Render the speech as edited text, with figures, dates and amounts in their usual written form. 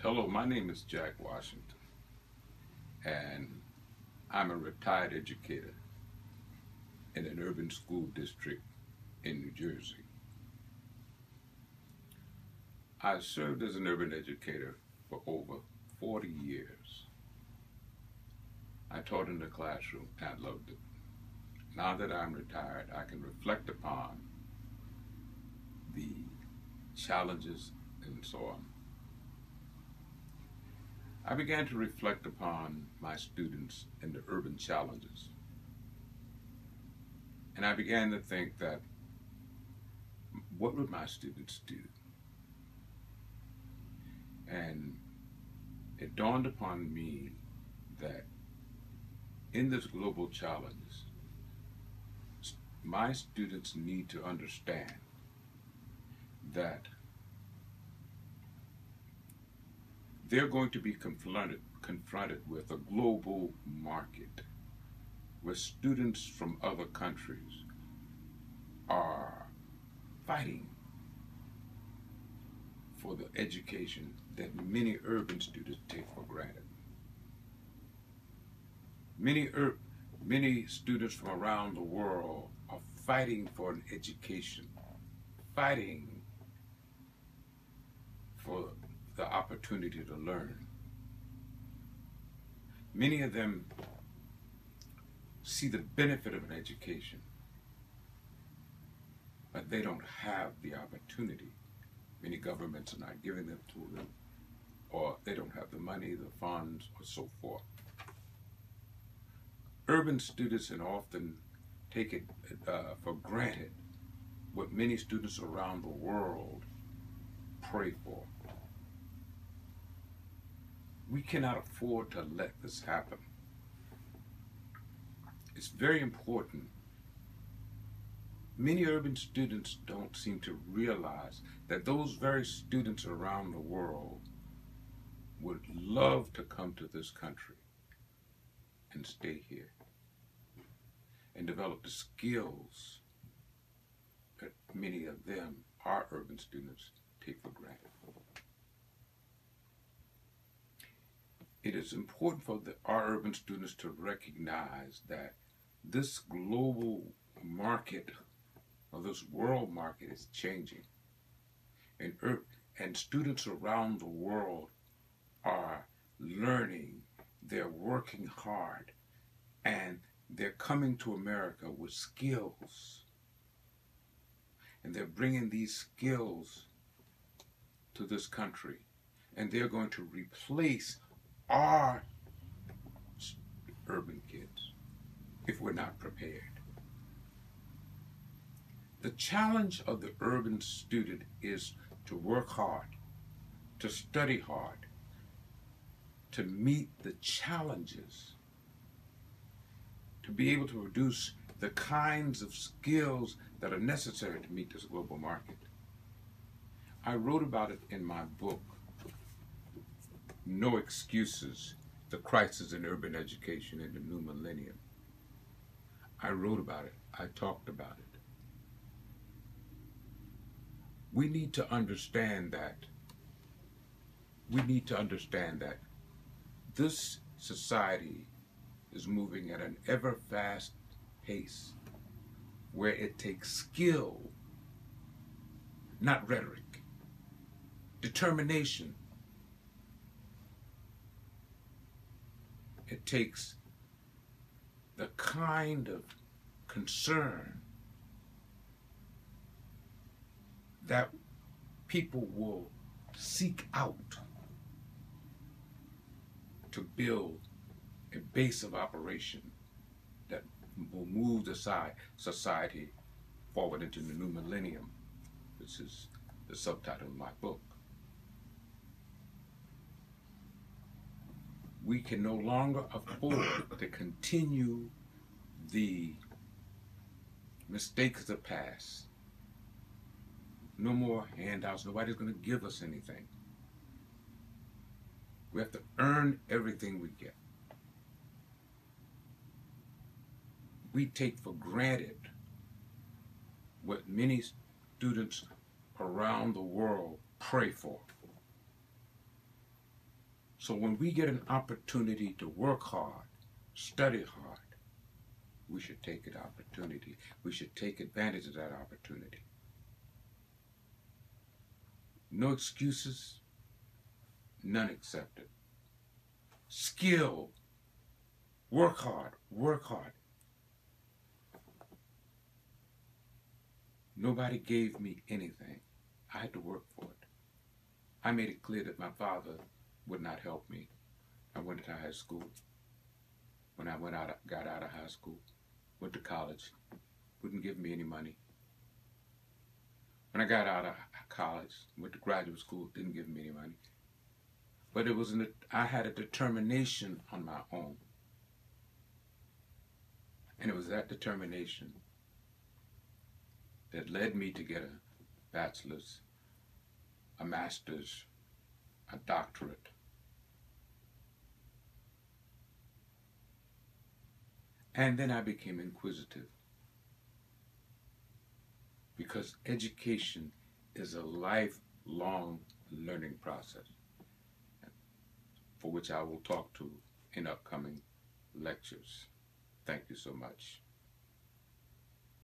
Hello, my name is Jack Washington, and I'm a retired educator in an urban school district in New Jersey. I served as an urban educator for over 40 years. I taught in the classroom and I loved it. Now that I'm retired, I can reflect upon the challenges and so on. I began to reflect upon my students and the urban challenges. And I began to think that what would my students do? And it dawned upon me that in this global challenge, my students need to understand that they're going to be confronted with a global market where students from other countries are fighting for the education that many urban students take for granted. Many students from around the world are fighting for an education, fighting for the opportunity to learn. Many of them see the benefit of an education, but they don't have the opportunity. Many governments are not giving them to them, or they don't have the money, the funds, or so forth. Urban students and often take it for granted what many students around the world pray for. We cannot afford to let this happen. It's very important. Many urban students don't seem to realize that those very students around the world would love to come to this country and stay here and develop the skills that many of them, our urban students, take for granted. It is important for our urban students to recognize that this global market, or this world market, is changing. And students around the world are learning, they're working hard, and they're coming to America with skills. And they're bringing these skills to this country. And they're going to replace our urban kids if we're not prepared. The challenge of the urban student is to work hard, to study hard, to meet the challenges, to be able to produce the kinds of skills that are necessary to meet this global market. I wrote about it in my book, No Excuses, The Crisis in Urban Education in the New Millennium. I wrote about it. I talked about it. We need to understand that this society is moving at an ever fast pace where it takes skill, not rhetoric, determination. It takes the kind of concern that people will seek out to build a base of operation that will move the society forward into the new millennium. This is the subtitle of my book. We can no longer afford to continue the mistakes of the past. No more handouts. Nobody's going to give us anything. We have to earn everything we get. We take for granted what many students around the world pray for. So when we get an opportunity to work hard, study hard, we should take an opportunity. We should take advantage of that opportunity. No excuses, none accepted. Skill, work hard, work hard. Nobody gave me anything. I had to work for it. I made it clear that my father would not help me. I went to high school. When I got out of high school, went to college, wouldn't give me any money. When I got out of college, went to graduate school, didn't give me any money. But I had a determination on my own. And it was that determination that led me to get a bachelor's, a master's, a doctorate. And then I became inquisitive, because education is a lifelong learning process, for which I will talk to in upcoming lectures. Thank you so much.